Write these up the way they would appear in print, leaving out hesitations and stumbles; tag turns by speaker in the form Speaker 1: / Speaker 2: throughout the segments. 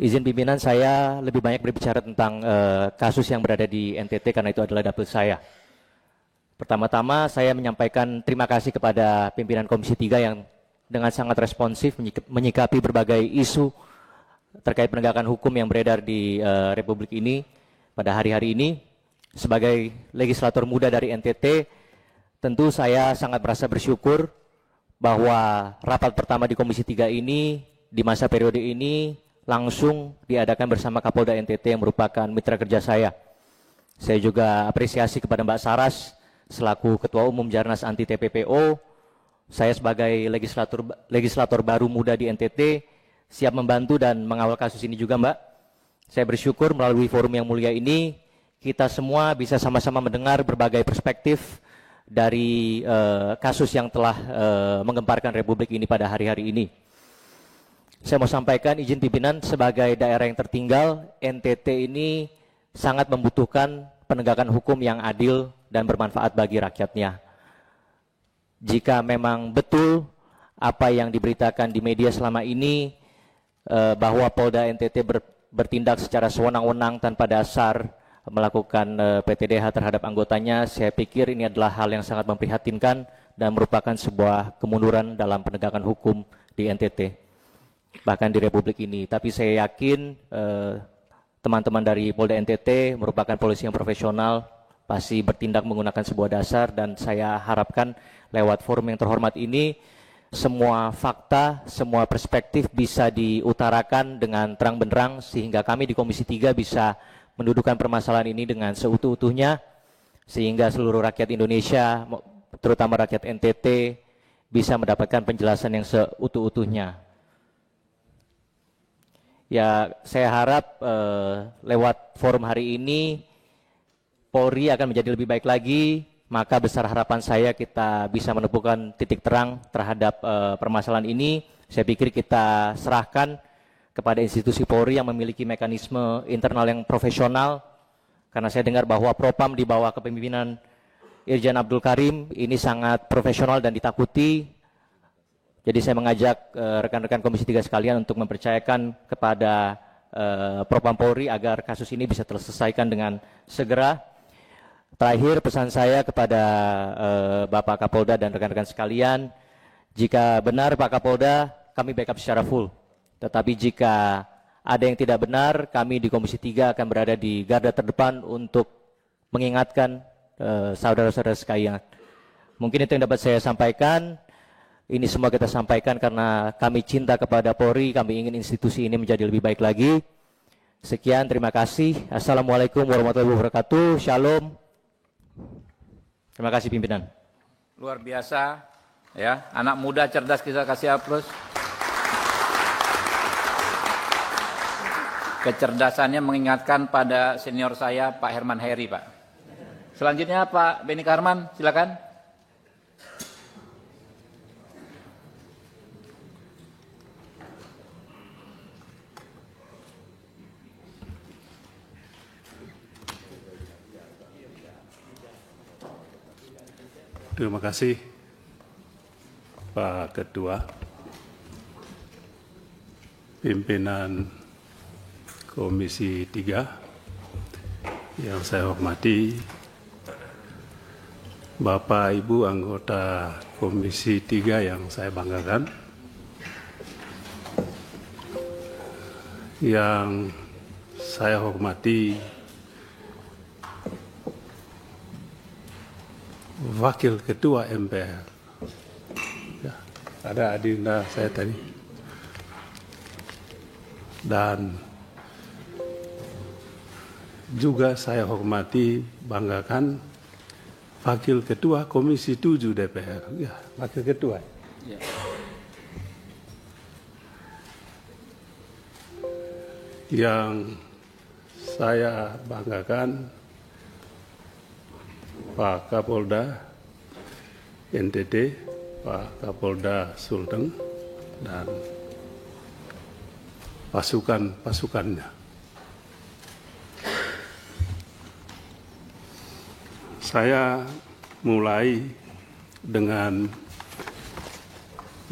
Speaker 1: Izin pimpinan, saya lebih banyak berbicara tentang kasus yang berada di NTT karena itu adalah dapil saya. Pertama-tama saya menyampaikan terima kasih kepada pimpinan Komisi 3 yang dengan sangat responsif menyikapi berbagai isu terkait penegakan hukum yang beredar di Republik ini pada hari-hari ini. Sebagai legislator muda dari NTT, tentu saya sangat merasa bersyukur bahwa rapat pertama di Komisi 3 ini di masa periode ini langsung diadakan bersama Kapolda NTT yang merupakan mitra kerja saya. Saya juga apresiasi kepada Mbak Saras selaku Ketua Umum Jarnas Anti TPPO. Saya sebagai legislator baru muda di NTT siap membantu dan mengawal kasus ini juga, Mbak. Saya bersyukur melalui forum yang mulia ini kita semua bisa sama-sama mendengar berbagai perspektif dari kasus yang telah menggemparkan Republik ini pada hari-hari ini. Saya mau sampaikan izin pimpinan, sebagai daerah yang tertinggal, NTT ini sangat membutuhkan penegakan hukum yang adil dan bermanfaat bagi rakyatnya. Jika memang betul apa yang diberitakan di media selama ini bahwa Polda NTT bertindak secara sewenang-wenang tanpa dasar melakukan PTDH terhadap anggotanya, saya pikir ini adalah hal yang sangat memprihatinkan dan merupakan sebuah kemunduran dalam penegakan hukum di NTT, bahkan di Republik ini. Tapi saya yakin teman-teman dari Polda NTT merupakan polisi yang profesional, pasti bertindak menggunakan sebuah dasar, dan saya harapkan lewat forum yang terhormat ini semua fakta, semua perspektif bisa diutarakan dengan terang benderang sehingga kami di Komisi 3 bisa mendudukan permasalahan ini dengan seutuh-utuhnya sehingga seluruh rakyat Indonesia, terutama rakyat NTT, bisa mendapatkan penjelasan yang seutuh-utuhnya. Ya, saya harap lewat forum hari ini Polri akan menjadi lebih baik lagi, maka besar harapan saya kita bisa menemukan titik terang terhadap permasalahan ini. Saya pikir kita serahkan kepada institusi Polri yang memiliki mekanisme internal yang profesional, karena saya dengar bahwa Propam di bawah kepemimpinan Irjen Abdul Karim ini sangat profesional dan ditakuti. Jadi saya mengajak rekan-rekan Komisi 3 sekalian untuk mempercayakan kepada Propam Polri agar kasus ini bisa terselesaikan dengan segera. Terakhir, pesan saya kepada Bapak Kapolda dan rekan-rekan sekalian, jika benar Pak Kapolda, kami backup secara full. Tetapi jika ada yang tidak benar, kami di Komisi 3 akan berada di garda terdepan untuk mengingatkan saudara-saudara sekalian. Mungkin itu yang dapat saya sampaikan. Ini semua kita sampaikan karena kami cinta kepada Polri, kami ingin institusi ini menjadi lebih baik lagi. Sekian, terima kasih. Assalamualaikum warahmatullahi wabarakatuh. Shalom. Terima kasih pimpinan.
Speaker 2: Luar biasa, ya, anak muda cerdas, kita kasih aplaus. Kecerdasannya mengingatkan pada senior saya, Pak Herman Heri, Pak. Selanjutnya Pak Beni Karman, silakan.
Speaker 3: Terima kasih Pak Ketua, pimpinan Komisi 3 yang saya hormati, Bapak Ibu anggota Komisi 3 yang saya banggakan, yang saya hormati Wakil Ketua MPR, ya, ada adinda saya tadi, dan juga saya hormati, banggakan Wakil Ketua Komisi 7 DPR, ya, Wakil Ketua. Ya. Yang saya banggakan Pak Kapolda NTT, Pak Kapolda Sulteng, dan pasukan-pasukannya. Saya mulai dengan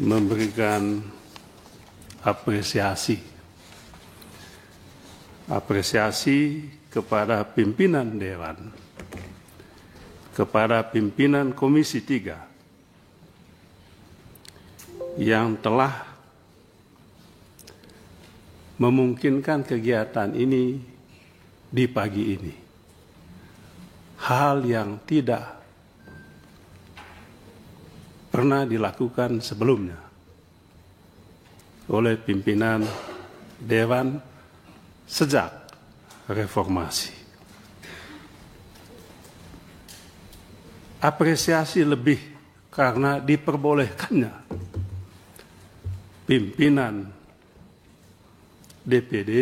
Speaker 3: memberikan apresiasi apresiasi kepada pimpinan Dewan, kepada pimpinan Komisi 3 yang telah memungkinkan kegiatan ini di pagi ini. Hal yang tidak pernah dilakukan sebelumnya oleh pimpinan Dewan sejak reformasi. Apresiasi lebih karena diperbolehkannya pimpinan DPD,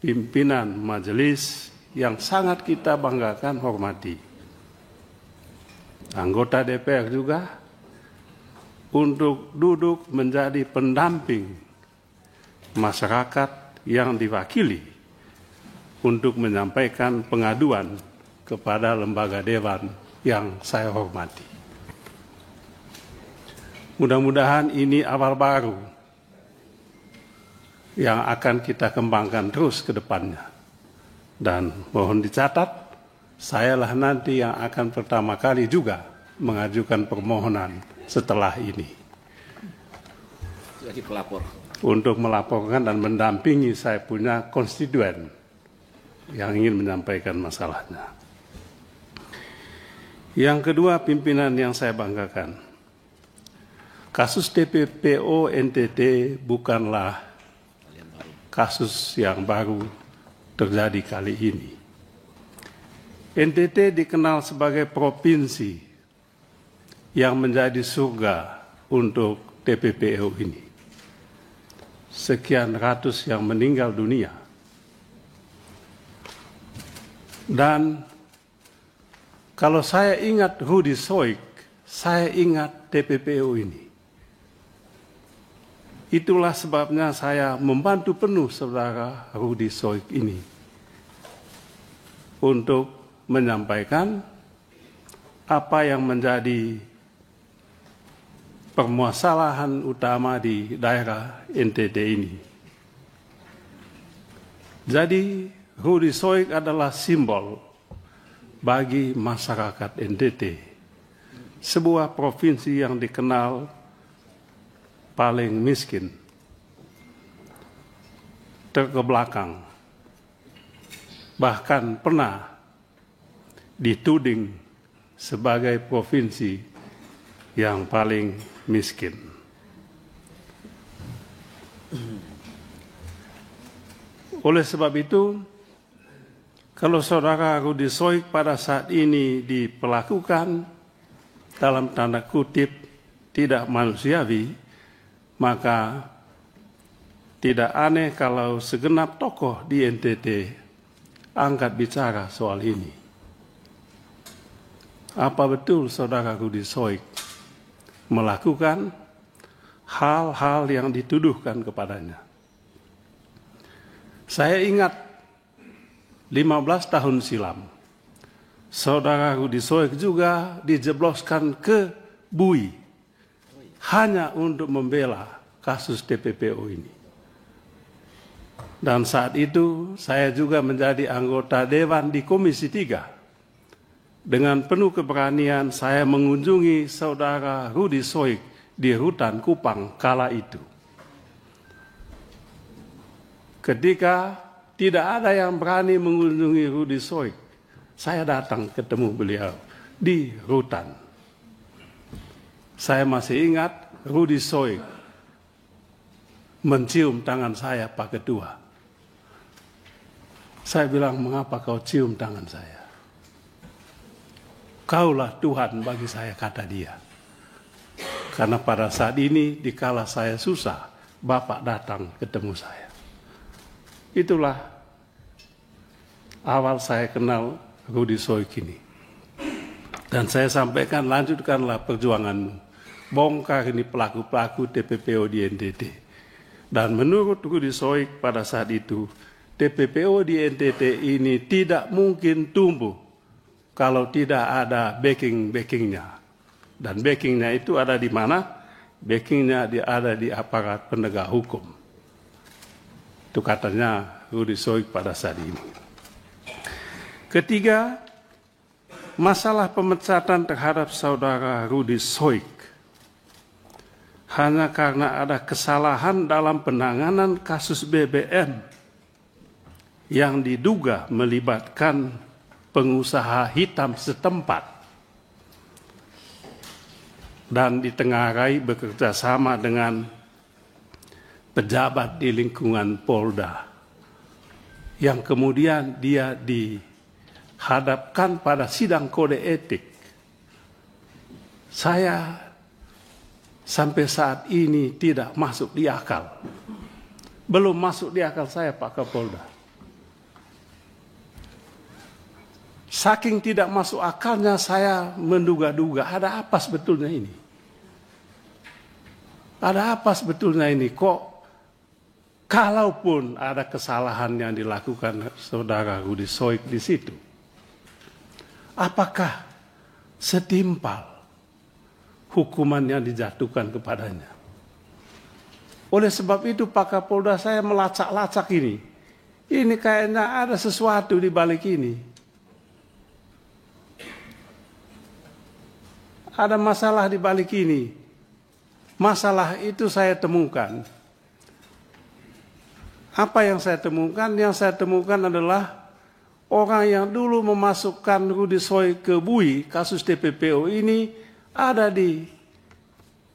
Speaker 3: pimpinan majelis yang sangat kita banggakan hormati, anggota DPR juga, untuk duduk menjadi pendamping masyarakat yang diwakili untuk menyampaikan pengaduan kepada lembaga dewan yang saya hormati. Mudah-mudahan ini awal baru yang akan kita kembangkan terus ke depannya. Dan mohon dicatat, sayalah nanti yang akan pertama kali juga mengajukan permohonan setelah ini.
Speaker 2: Jadi pelapor.
Speaker 3: Untuk melaporkan dan mendampingi saya punya konstituen yang ingin menyampaikan masalahnya. Yang kedua, pimpinan yang saya banggakan. Kasus TPPO NTT bukanlah kasus yang baru terjadi kali ini. NTT dikenal sebagai provinsi yang menjadi surga untuk TPPO ini. Sekian ratus yang meninggal dunia. Dan kalau saya ingat Rudi Soik, saya ingat TPPO ini. Itulah sebabnya saya membantu penuh saudara Rudi Soik ini untuk menyampaikan apa yang menjadi permasalahan utama di daerah NTT ini. Jadi Rudi Soik adalah simbol bagi masyarakat NTT, sebuah provinsi yang dikenal paling miskin, terkebelakang, bahkan pernah dituding sebagai provinsi yang paling miskin. Oleh sebab itu, kalau saudara Rudi Soik pada saat ini diperlakukan dalam tanda kutip tidak manusiawi, maka tidak aneh kalau segenap tokoh di NTT angkat bicara soal ini. Apa betul saudara Rudi Soik melakukan hal-hal yang dituduhkan kepadanya? Saya ingat 15 tahun silam, saudara Rudi Soik juga dijebloskan ke BUI hanya untuk membela kasus TPPO ini. Dan saat itu saya juga menjadi anggota Dewan di Komisi 3. Dengan penuh keberanian saya mengunjungi saudara Rudi Soik di Rutan Kupang kala itu. Ketika tidak ada yang berani mengunjungi Rudi Soik, saya datang ketemu beliau di Rutan. Saya masih ingat Rudi Soik mencium tangan saya, Pak Ketua. Saya bilang, mengapa kau cium tangan saya? Kaulah Tuhan bagi saya, kata dia. Karena pada saat ini, dikala saya susah, Bapak datang ketemu saya. Itulah awal saya kenal Rudi Soik ini. Dan saya sampaikan, lanjutkanlah perjuanganmu. Bongkar ini pelaku-pelaku TPPO di NTT. Dan menurut Rudi Soik pada saat itu, TPPO di NTT ini tidak mungkin tumbuh kalau tidak ada backing-backingnya. Dan backingnya itu ada di mana? Backingnya ada di aparat penegak hukum. Itu katanya Rudy Soik pada saat ini. Ketiga, masalah pemecatan terhadap saudara Rudy Soik hanya karena ada kesalahan dalam penanganan kasus BBM yang diduga melibatkan pengusaha hitam setempat dan ditengarai bekerja sama dengan pejabat di lingkungan Polda, yang kemudian dia dihadapkan pada sidang kode etik. Saya sampai saat ini tidak masuk di akal. Belum masuk di akal saya, Pak Kapolda. Saking tidak masuk akalnya saya menduga-duga ada apa sebetulnya ini. Ada apa sebetulnya ini? Kok kalaupun ada kesalahan yang dilakukan saudara Rudy Soik di situ, apakah setimpal hukuman yang dijatuhkan kepadanya? Oleh sebab itu Pak Kapolda, saya melacak-lacak ini. Ini kayaknya ada sesuatu di balik ini. Ada masalah di balik ini. Masalah itu saya temukan. Apa yang saya temukan? Yang saya temukan adalah orang yang dulu memasukkan Rudy Soik ke BUI, kasus TPPO ini ada di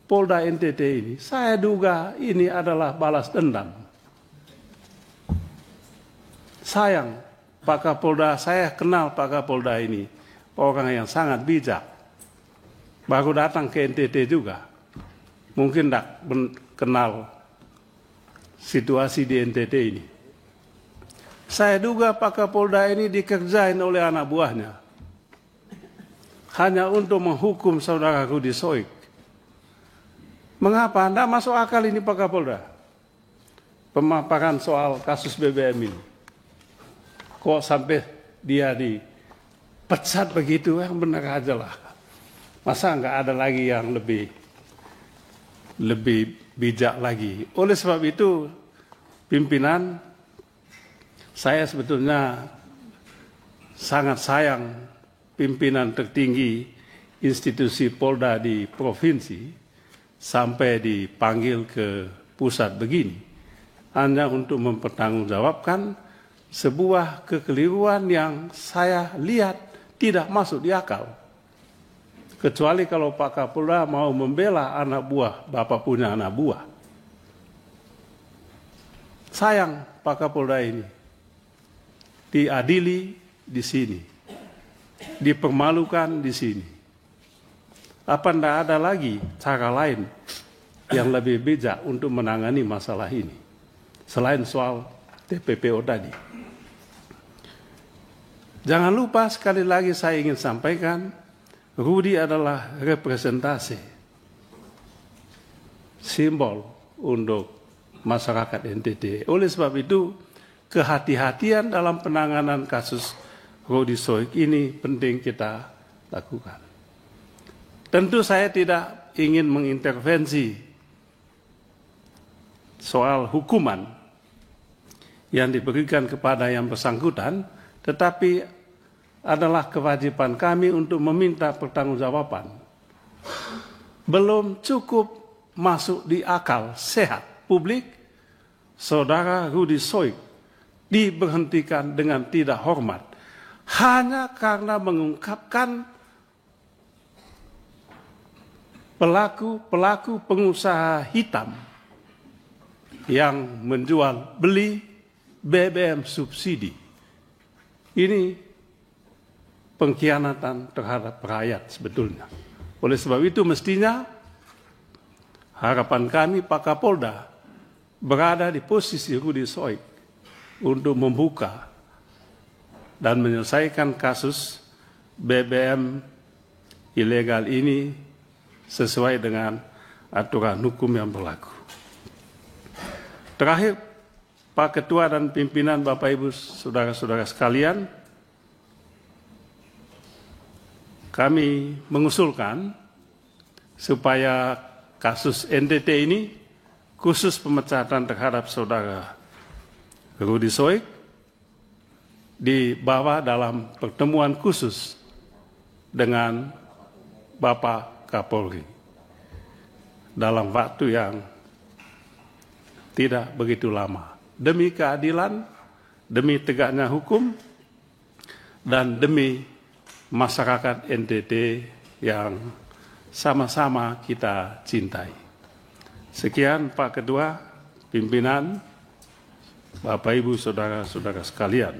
Speaker 3: Polda NTT ini. Saya duga ini adalah balas dendam. Sayang, Pak Kapolda, saya kenal Pak Kapolda ini, orang yang sangat bijak. Baru datang ke NTT juga. Mungkin tidak kenal situasi di NTT ini. Saya duga Pak Kapolda ini dikerjain oleh anak buahnya. Hanya untuk menghukum saudara Rudy Soik. Mengapa? Tidak masuk akal ini Pak Kapolda. Pemaparan soal kasus BBM ini. Kok sampai dia dipecat begitu? Yang benar aja lah. Masa nggak ada lagi yang lebih bijak lagi. Oleh sebab itu, pimpinan, saya sebetulnya sangat sayang pimpinan tertinggi institusi Polda di provinsi sampai dipanggil ke pusat begini, hanya untuk mempertanggungjawabkan sebuah kekeliruan yang saya lihat tidak masuk di akal. Kecuali kalau Pak Kapolda mau membela anak buah, Bapak punya anak buah. Sayang Pak Kapolda ini diadili di sini, dipermalukan di sini. Apa tidak ada lagi cara lain yang lebih bijak untuk menangani masalah ini selain soal TPPO tadi? Jangan lupa, sekali lagi saya ingin sampaikan, Rudy adalah representasi, simbol untuk masyarakat NTT. Oleh sebab itu, kehati-hatian dalam penanganan kasus Rudy Soik ini penting kita lakukan. Tentu saya tidak ingin mengintervensi soal hukuman yang diberikan kepada yang bersangkutan, tetapi adalah kewajiban kami untuk meminta pertanggungjawaban. Belum cukup masuk di akal sehat publik, saudara Rudy Soik diberhentikan dengan tidak hormat hanya karena mengungkapkan pelaku pengusaha hitam yang menjual beli BBM subsidi. Ini pengkhianatan terhadap rakyat sebetulnya. Oleh sebab itu mestinya harapan kami Pak Kapolda berada di posisi Rudy Soik untuk membuka dan menyelesaikan kasus BBM ilegal ini sesuai dengan aturan hukum yang berlaku. Terakhir, Pak Ketua dan pimpinan Bapak Ibu Saudara-saudara sekalian, kami mengusulkan supaya kasus NTT ini, khusus pemecatan terhadap saudara Rudi Soik dibawa dalam pertemuan khusus dengan Bapak Kapolri dalam waktu yang tidak begitu lama, demi keadilan, demi tegaknya hukum, dan demi masyarakat NTT yang sama-sama kita cintai. Sekian Pak Ketua, pimpinan, Bapak Ibu, saudara-saudara sekalian.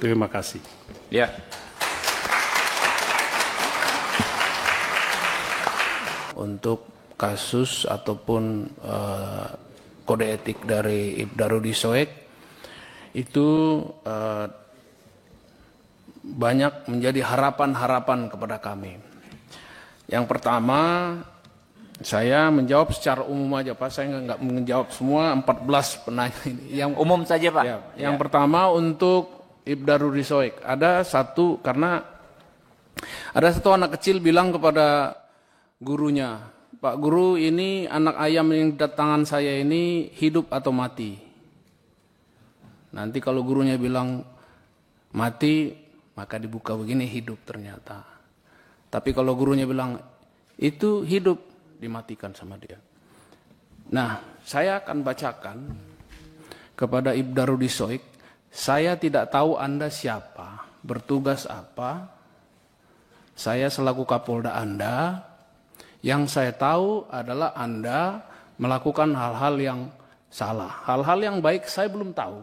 Speaker 3: Terima kasih.
Speaker 2: Ya.
Speaker 4: Untuk kasus ataupun kode etik dari Ibda Rudi Soik itu banyak menjadi harapan-harapan kepada kami. Yang pertama, saya menjawab secara umum aja Pak, saya nggak menjawab semua 14 penanya ini. Yang
Speaker 2: Umum saja Pak.
Speaker 4: ya, yang pertama untuk Ibda Rudi Soik, ada satu anak kecil bilang kepada gurunya, Pak Guru, ini anak ayam yang di tangan saya ini hidup atau mati? Nanti kalau gurunya bilang mati, maka dibuka begini, hidup ternyata. Tapi kalau gurunya bilang itu hidup, dimatikan sama dia. Nah, saya akan bacakan kepada Ibda Rudi Soik. Saya tidak tahu Anda siapa, bertugas apa. Saya selaku Kapolda Anda. Yang saya tahu adalah Anda melakukan hal-hal yang salah. Hal-hal yang baik saya belum tahu.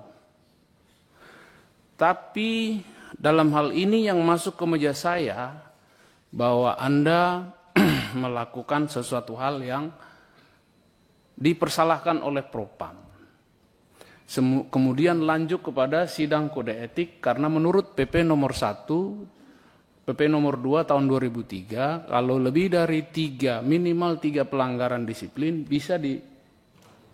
Speaker 4: Tapi dalam hal ini yang masuk ke meja saya, bahwa Anda melakukan sesuatu hal yang dipersalahkan oleh Propam. Kemudian lanjut kepada sidang kode etik, karena menurut PP nomor 1, PP nomor 2 tahun 2003, kalau lebih dari minimal 3 pelanggaran disiplin bisa di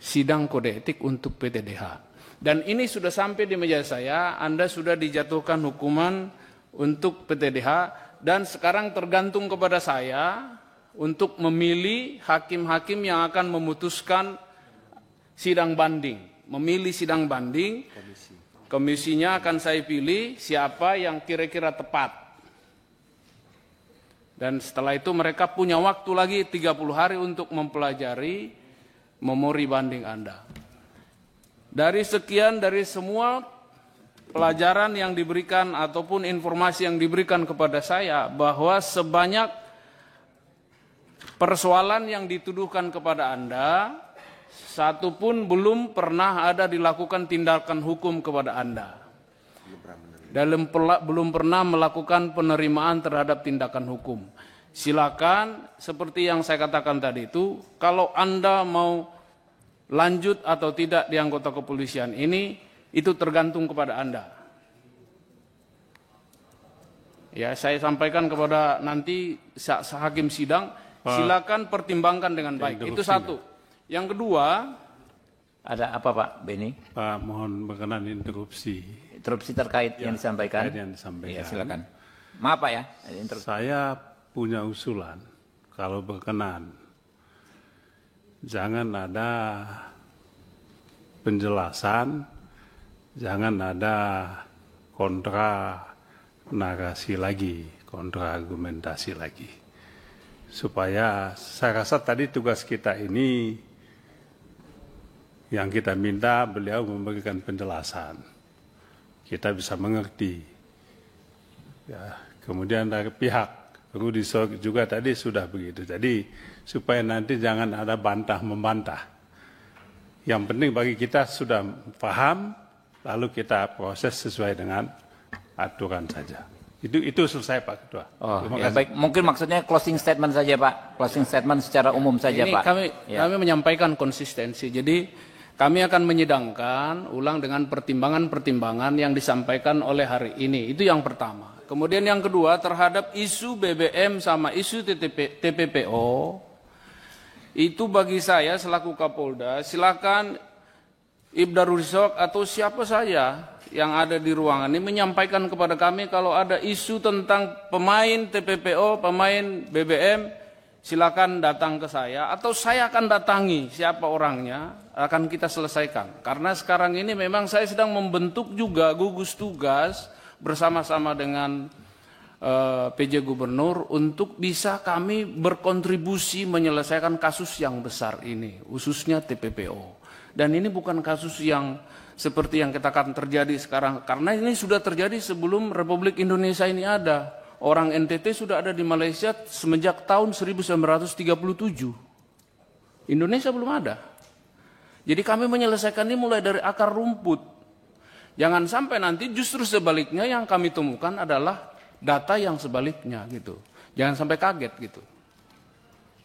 Speaker 4: sidang kode etik untuk PTDH. Dan ini sudah sampai di meja saya, Anda sudah dijatuhkan hukuman untuk PTDH, dan sekarang tergantung kepada saya untuk memilih hakim-hakim yang akan memutuskan sidang banding. Memilih sidang banding, komisinya akan saya pilih siapa yang kira-kira tepat. Dan setelah itu mereka punya waktu lagi 30 hari untuk mempelajari memori banding Anda. Dari semua pelajaran yang diberikan ataupun informasi yang diberikan kepada saya, bahwa sebanyak persoalan yang dituduhkan kepada Anda, satu pun belum pernah ada dilakukan tindakan hukum kepada Anda. Belum pernah melakukan penerimaan terhadap tindakan hukum. Silakan, seperti yang saya katakan tadi itu, kalau Anda mau lanjut atau tidak di anggota kepolisian ini, itu tergantung kepada Anda. Ya, saya sampaikan kepada nanti hakim sidang, silakan pertimbangkan dengan baik. Itu satu. Yang kedua,
Speaker 2: ada apa Pak Beni?
Speaker 3: Pak, mohon berkenan interupsi.
Speaker 2: Interupsi terkait yang disampaikan.
Speaker 3: Terkait yang disampaikan.
Speaker 2: Ya, silakan. Maaf Pak ya.
Speaker 3: Saya punya usulan, kalau berkenan, jangan ada penjelasan, jangan ada kontra narasi lagi, kontra argumentasi lagi. Supaya saya rasa tadi tugas kita ini, yang kita minta beliau memberikan penjelasan, kita bisa mengerti. Ya, kemudian dari pihak Rudi Soik juga tadi sudah begitu. Jadi supaya nanti jangan ada bantah-membantah. Yang penting bagi kita sudah paham, lalu kita proses sesuai dengan aturan saja. Itu selesai Pak Ketua.
Speaker 2: Oh, ya, baik. Mungkin maksudnya closing statement saja Pak. Closing statement secara umum saja
Speaker 4: ini
Speaker 2: Pak.
Speaker 4: Kami menyampaikan konsistensi. Jadi kami akan menyidangkan ulang dengan pertimbangan-pertimbangan yang disampaikan oleh hari ini. Itu yang pertama. Kemudian yang kedua, terhadap isu BBM sama isu TPPO, itu bagi saya selaku Kapolda, silakan Ibda Rudi Soik atau siapa saja yang ada di ruangan ini menyampaikan kepada kami kalau ada isu tentang pemain TPPO, pemain BBM, silakan datang ke saya atau saya akan datangi siapa orangnya, akan kita selesaikan. Karena sekarang ini memang saya sedang membentuk juga gugus tugas bersama-sama dengan PJ Gubernur untuk bisa kami berkontribusi menyelesaikan kasus yang besar ini, khususnya TPPO. Dan ini bukan kasus yang seperti yang kita akan terjadi sekarang, karena ini sudah terjadi sebelum Republik Indonesia ini ada. Orang NTT sudah ada di Malaysia semenjak tahun 1937. Indonesia belum ada. Jadi kami menyelesaikan ini mulai dari akar rumput. Jangan sampai nanti justru sebaliknya yang kami temukan adalah data yang sebaliknya gitu. Jangan sampai kaget gitu.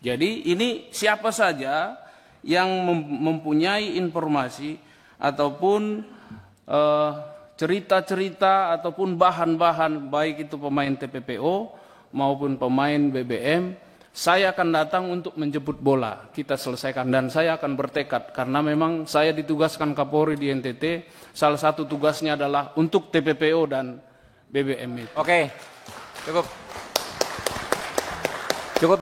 Speaker 4: Jadi ini siapa saja yang mempunyai informasi ataupun cerita-cerita ataupun bahan-bahan baik itu pemain TPPO maupun pemain BBM, saya akan datang untuk menjemput bola, kita selesaikan, dan saya akan bertekad karena memang saya ditugaskan Kapolri di NTT, salah satu tugasnya adalah untuk TPPO dan BBM itu.
Speaker 2: Oke, cukup.